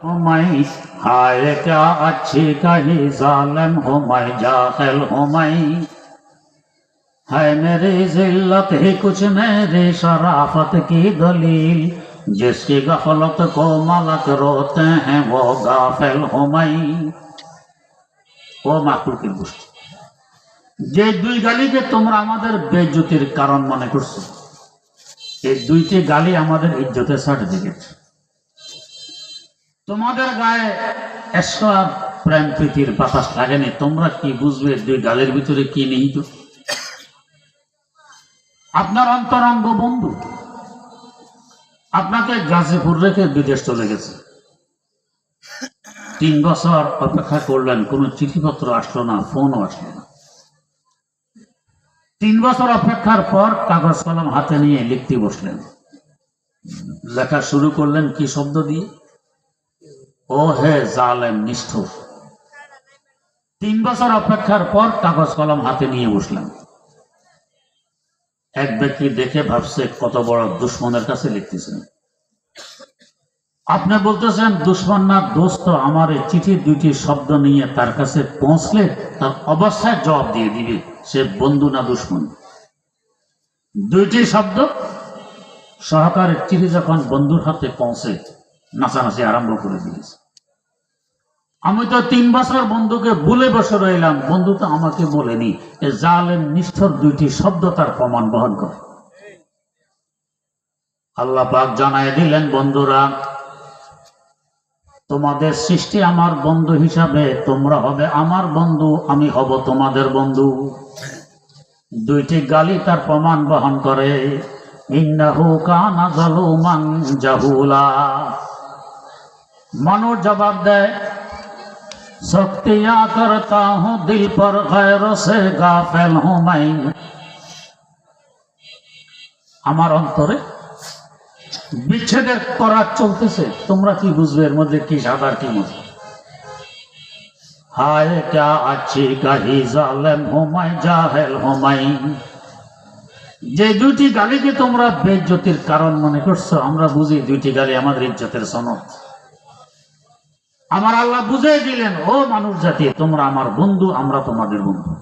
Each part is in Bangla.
मैं हाय क्या अच्छी कही जालिम हूँ मैं जाहिल हूँ मैं है मेरी जिल्लत ही कुछ मेरी शराफत की दलील जिसकी गफलत को मलक रोते हैं वो गाफिल हूँ मैं ও মাকলুকের গোষ্ঠী যে দুই গালিকে তোমরা আমাদের বেইজ্জতির কারণ মনে করছো এই দুইটি গালি আমাদের ইজ্জতের সার্টিফিকেট তোমাদের গায়ে এসব প্রেম প্রীতির বাতাস লাগেনি তোমরা কি বুঝবে দুই গালের ভিতরে কি নিহিত আপনার অন্তরঙ্গ বন্ধু আপনাকে গাজীপুর রেখে বিদেশ চলে গেছে 3 বছর অপেক্ষা করলেন কোনো চিঠিপত্র আসলো না ফোনও আসলো না 3 বছর অপেক্ষার পর কাগজ কলম হাতে নিয়ে লিখতে বসলেন লেখা শুরু করলেন কি শব্দ দিয়ে ও হে জালেম নিষ্ঠুর 3 বছর অপেক্ষার পর কাগজ কলম হাতে নিয়ে বসলেন এক ব্যক্তি দেখে ভাবছে কত বড় দুশ্মনের কাছে লিখতেছেন আপনি বলতেছেন দুশ্মন না দোস্ত আমার এই চিঠি দুইটি শব্দ নিয়ে তার কাছে পৌঁছলে তার অবস্থায় জবাব দিয়ে দিবে সে বন্ধু না দুশ্মন দুইটি শব্দ সহকারের চিঠি যখন বন্ধুর হাতে পৌঁছে নাচানাচি আরম্ভ করে দিয়েছে আমি তো 3 বছর বন্ধুকে ভুলে বসে রইলাম বন্ধু তো আমাকে বলেনি এ জালেম নিষ্ঠুর দুইটি শব্দ তার প্রমাণ বহন করে আল্লাহ পাক জানায় দিলেন বন্ধুরা তোমাদের সৃষ্টি আমার বন্ধু হিসাবে তোমরা হবে আমার বন্ধু আমি হব তোমাদের বন্ধু দুইটি গালি তার প্রমাণ বহন করে ইন্নাহু কানা যালুমান জাহুলা মানুষ জবাব দেয় सख्तियां करता हूँ दिल पर गैरों से गाफिल हूँ मैं আমার অন্তরে বিচ্ছেদের করার চলতেছে তোমরা কি বুঝবে এর মধ্যে কি সাদার কি মজা হায় क्या अच्छी कही जालिम हूँ मैं जाहिल हूँ मैं যে দুইটি গালিকে তোমরা বেইজ্জতির কারণ মনে করছো আমরা বুঝি দুইটি গালি আমাদের ইজ্জতের সনদ আমার আল্লাহ বুঝিয়ে দিলেন ও মানুষ জাতি তোমরা আমার বন্ধু আমরা তোমাদের বন্ধু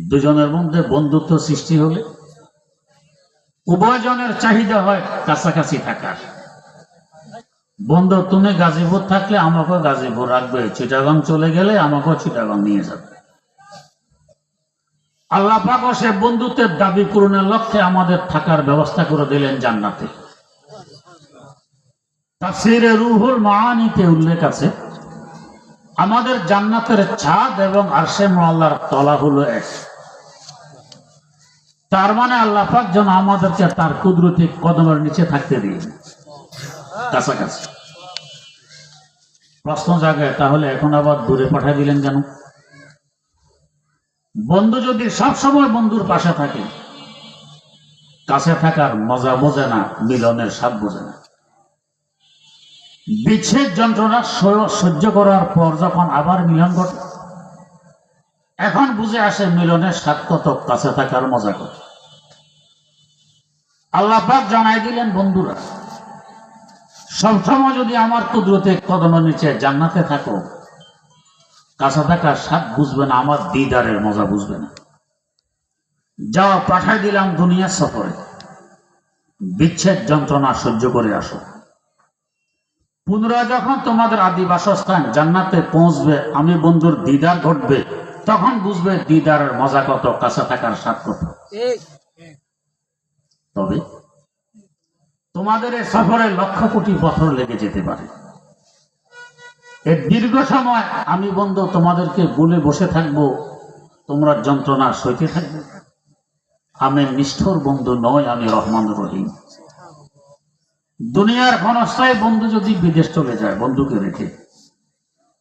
দুজনের মধ্যে বন্ধুত্ব সৃষ্টি হলে উভয়জনের চাহিদা হয় কাছাকাছি থাকার বন্ধু তুমি গাজীপুর থাকলে আমাকেও গাজীপুর রাখবে চিটাগাং চলে গেলে আমাকেও চিটাগাং নিয়ে যাবে আল্লাহ পাক সে বন্ধুত্বের দাবি পূরণের লক্ষ্যে আমাদের থাকার ব্যবস্থা করে দিলেন জান্নাতে তাফসীরে রুহুল মাআনিতে উল্লেখ আছে আমাদের জান্নাতের ছাদ এবং আরশে মুআল্লার তলা হলো এক তার মানে আল্লাহ পাক যেন আমাদেরকে তার কুদরতি কদমের নিচে থাকতে দিন কাছাকাছি প্রশ্ন জাগে তাহলে এখন আবার দূরে পাঠিয়ে দিলেন কেন বন্ধু যদি সবসময় বন্ধুর পাশে থাকে কাছে থাকার মজা বোঝে না মিলনের স্বাদ বোঝে না বিচ্ছেদ যন্ত্রণা সহ্য করার পর যখন আবার মিলন ঘটে এখন বুঝে আসে মিলনের স্বাদ কত কাছে থাকার মজা কত আল্লাহ পাক জানাই দিলেন বন্ধুরা সবসময় যদি আমার কুদরতে কদমের নিচে জান্নাতে থাকো কাছে থাকার স্বাদ বুঝবে না আমার দিদারের মজা বুঝবে না যাও পাঠাই দিলাম দুনিয়ার সফরে বিচ্ছেদ যন্ত্রণা সহ্য করে আসো পুনরায় যখন তোমাদের আদি বাসস্থান জান্নাতে পৌঁছবে আমি বন্ধুর দিদার ঘটবে তখন বুঝবে দিদারের মজা কত কাছে থাকার স্বাদ কত তবে তোমাদের এই সফরে লক্ষ কোটি বছর লেগে যেতে পারে এই দীর্ঘ সময় আমি বন্ধু তোমাদেরকে বলে বসে থাকবো তোমরা যন্ত্রণা সইতে থাকবে আমি নিষ্ঠুর বন্ধু নয় আমি রহমান রহিম দুনিয়ার ক্ষণস্থায়ী বন্ধু যদি বিদেশ চলে যায় বন্ধুকে রেখে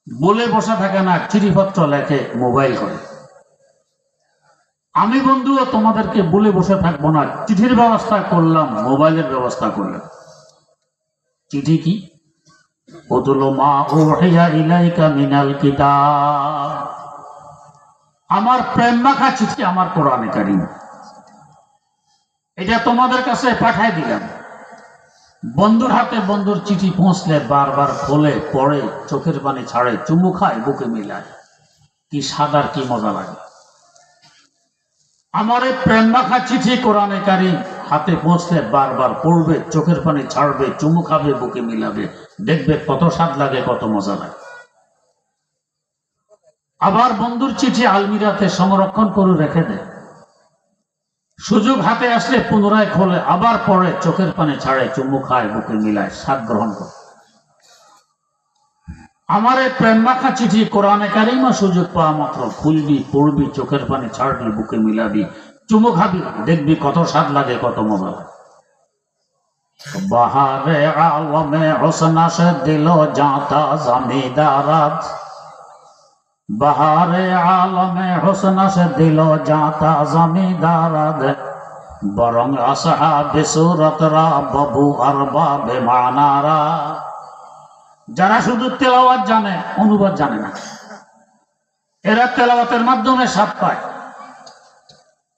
বলে বসে থাকে না চিঠিপত্র লেখে মোবাইল করে আমি বন্ধুও তোমাদেরকে বলে বসে থাকবো না চিঠির ব্যবস্থা করলাম মোবাইলের ব্যবস্থা করলাম চিঠি কি উতলু মা উহিয়া ইলাইকা মিনাল কিতাব আমার প্রেম মাখা চিঠি আমার কোরআনে কারীম এটা তোমাদের কাছে পাঠিয়ে দিলাম বন্ধুর হাতে বন্ধুর চিঠি পৌঁছলে বারবার খোলে, পড়ে, চোখের পানি ছাড়ে, চুমু খায়, বুকে মিলায়। কি সাদার কি মজা লাগে। আমার এই প্রেম মাখা চিঠি কোরআনে কারীম হাতে পৌঁছলে বারবার পড়বে, চোখের পানি ছাড়বে, চুমু খাবে, বুকে মিলাবে। দেখবে কত স্বাদ লাগে, কত মজা লাগে। আবার বন্ধুর চিঠি আলমিরাতে সংরক্ষণ করে রেখে দেয়। সুযোগ হাতে আসলে পুনরায় খোলে, আবার পড়ে, চোখের পানি ছাড়ে, চুমু খায়, বুকে মিলায়, স্বাদ গ্রহণ করে। আমার এই প্রেম মাখা চিঠি কোরআনে কারীমও সুযোগ পাওয়া মাত্র খুলবি, পড়বি, চোখের পানি ছাড়বি, বুকে মিলাবি, চুমু খাবি, দেখবি কত স্বাদ লাগে, কত মজা লাগে। বাহারে আলমে হোসনা সে দিল জাতা জমিদারাত, বাহারে আলমে হোসনা সে দিল জাতা জমিদারাত, বরং আসহাবে সুরতরা বাবু আরবাবে মানারা। যারা শুধু তেলাওয়াত জানে, অনুবাদ জানে না, এরা তেলাওয়াতের মাধ্যমে স্বাদ পায়।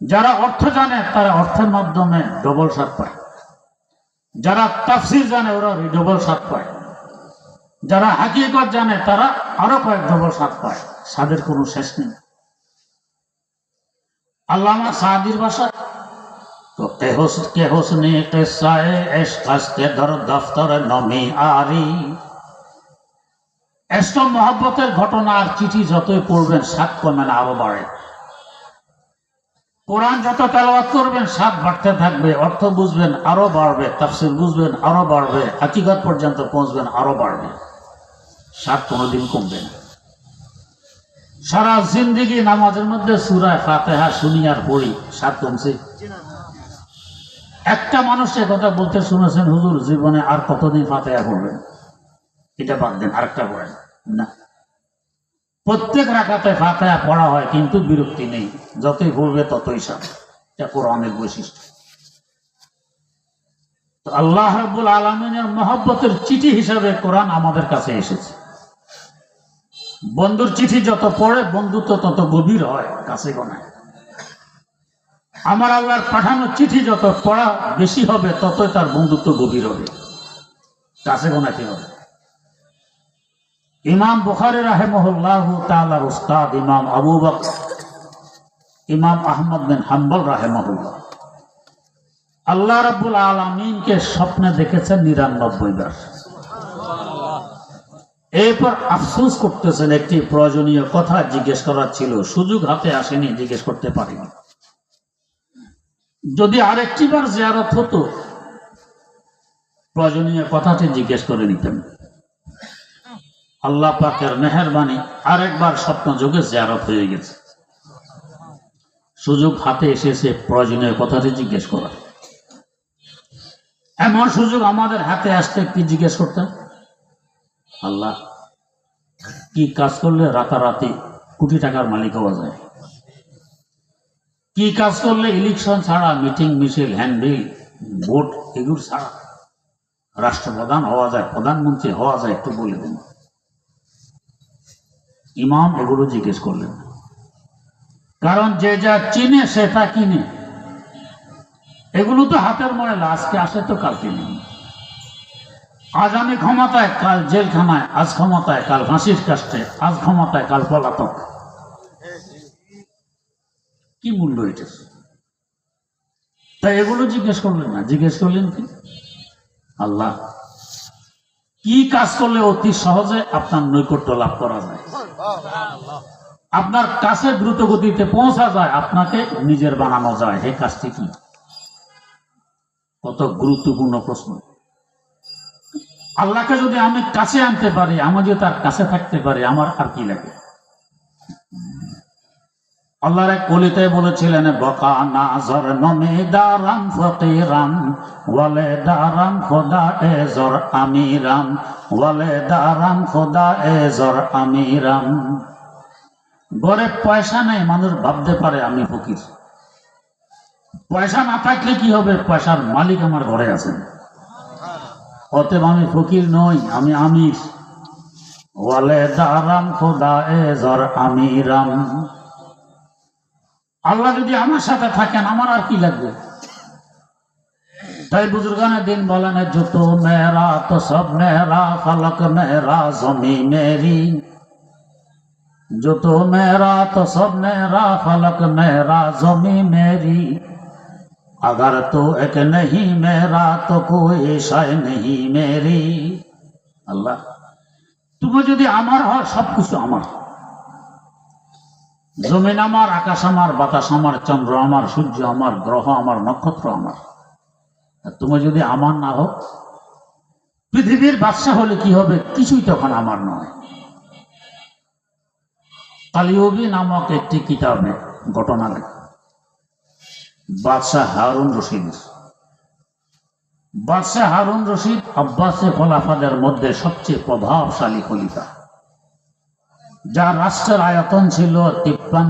যারা অর্থ জানে, তারা অর্থের মাধ্যমে ডবল স্বাদ পায়। যারা তাফসীর জানে, ওরা ডবল স্বাদ পায়। যারা হাকিকত জানে, তারা আরো কয়েক ডবল স্বাদ পায়। স্বাদের কোনো শেষ নেই। আল্লামা সাদির ভাষা তো কে হোসনে কিসায়ে ইশক আস্তে দর দফতর নমি আরি। এসব মহব্বতের ঘটনা আর চিঠি যতই পড়বেন, স্বাদ কমে না, আরো বাড়ে। কোরআন যত তেলাওয়াত করবেন, স্বাদ বাড়তে থাকবে, অর্থ বুঝবেন, আরো বাড়বে, তাফসীর বুঝবেন, আরো বাড়বে, হাকিকত পর্যন্ত পৌঁছবেন, আরো বাড়বে। স্বাদ কোনোদিন কমবে না। সারা জিন্দেগি নামাজের মধ্যে সূরা ফাতিহা শুনি আর পড়ি, স্বাদ কমছে? একটা মানুষের কথা বলতে শুনেছেন, হুজুর জীবনে আর কতদিন ফাতিহা পড়বেন? এটা বাদ দেন, আরেকটা পড়েন না। প্রত্যেক রাকাতে ফাতিহা পড়া হয়, কিন্তু বিরক্তি নেই। যতই পড়বে ততই স্বাদ। এটা কোরআনের বৈশিষ্ট্য। তো আল্লাহ রাব্বুল আলামিনের মহব্বতের চিঠি হিসাবে কোরআন আমাদের কাছে এসেছে। বন্ধুর চিঠি যত পড়ে, বন্ধুত্ব তত গভীর হয়, কাছে গোনায়। আমার আল্লাহর পাঠানো চিঠি যত পড়া বেশি হবে, ততই তার বন্ধুত্ব গভীর হবে, কাছে গোনাতে হবে। ইমাম বুখারী রাহিমাহুল্লাহু তাআলার উস্তাদ ইমাম আবু বকর ইমাম আহমদ বিন হাম্বল রাহিমাহুল্লাহ আল্লাহ রাব্বুল আলামিনকে স্বপ্নে দেখেছেন ৯৯ বার। এরপর আফসোস করতেছেন, একটি প্রয়োজনীয় কথা জিজ্ঞেস করার ছিল, সুযোগ হাতে আসেনি, জিজ্ঞেস করতে পারিনি। যদি আরেকটি বার জিয়ারত হতো, প্রয়োজনীয় কথাটি জিজ্ঞেস করে নিতেন। আল্লাহ পাকের মেহেরবানি, আরেকবার স্বপ্ন যোগে জিয়ারত হয়ে গেছে। সুযোগ হাতে এসেছে প্রয়োজনীয় কথাটি জিজ্ঞেস করার। এমন সুযোগ আমাদের হাতে আসতে কি জিজ্ঞেস করতেন? আল্লাহ, কি কাজ করলে রাতারাতি কোটি টাকার মালিক হওয়া যায়? কি কাজ করলে ইলেকশন ছাড়া, মিটিং মিছিল, হ্যান্ডবিল, ভোট এগুলো ছাড়া রাষ্ট্রপ্রধান হওয়া যায়, প্রধানমন্ত্রী হওয়া যায়, একটু বলে দিন। ইমাম এগুলো জিজ্ঞেস করলেন, কারণ যে যা চিনে সে তা কিনে। এগুলো তো হাতের ময়লা, আজকে আসে তো কালকে নেই। আজ আমি ক্ষমতায়, কাল জেলখানায়, আজ ক্ষমতায়, কাল ফাঁসির কাস্টে, আজ ক্ষমতায়, কাল পলাতক। কি মূল্য এটা? তাই এগুলো জিজ্ঞেস করলেন না, জিজ্ঞেস করলেন কি? আল্লাহ, কি কাজ করলে অতি সহজে আপনার নৈকট্য লাভ করা যায়, আপনার কাছে দ্রুত গতিতে পৌঁছা যায়, আপনাকে নিজের বানানো যায়, এই কাজটি কি? কত গুরুত্বপূর্ণ প্রশ্ন। আল্লাহকে যদি আমি কাছে আনতে পারি, আমি যদি তার কাছে থাকতে পারি, আমার আর কি লাগে? আল্লাহর এক কলিতে বলেছিলেন, বকা নাজর নমিদারাম ফকিরাম ওয়ালে দারাম খোদা এজর আমিরাম, ওয়ালে দারাম খোদা এজর আমিরাম। ঘরে পয়সা নেই, মানুষ ভাবতে পারে আমি ফকির। পয়সা না থাকলে কি হবে? পয়সার মালিক আমার ঘরে আছেন। অতএব আমি ফকির নই, আমি আমির। ওয়ালে দারাম খোদা এজর আমিরাম। আল্লাহ যদি আমার সাথে থাকেন, আমার আর কি লাগবে? তাই বুजुर्गाने दिन बोलेन जो तो मेरा तो सब मेरा फलक मेरा जमी मेरी जो तो मेरा तो सब मेरा फलक मेरा जमी मेरी अगर तो एक नहीं मेरा तो कोई शय नहीं मेरी अल्लाह তুমি যদি আমার হয় সবকিছু আমার জমিন আমার আকাশ আমার বাতাস আমার চন্দ্র আমার সূর্য আমার গ্রহ আমার নক্ষত্র আমার তুমি যদি আমার না হোক পৃথিবীর বাদশা হলে কি হবে কিছুই তখন আমার নয় কালিয়বী নামক একটি কিতাবে ঘটনা লেখা বাদশাহ হারুন রশিদ আব্বাসী খলিফাদের মধ্যে সবচেয়ে প্রভাবশালী খলিফা যার রাষ্ট্রের আয়তন ছিল 53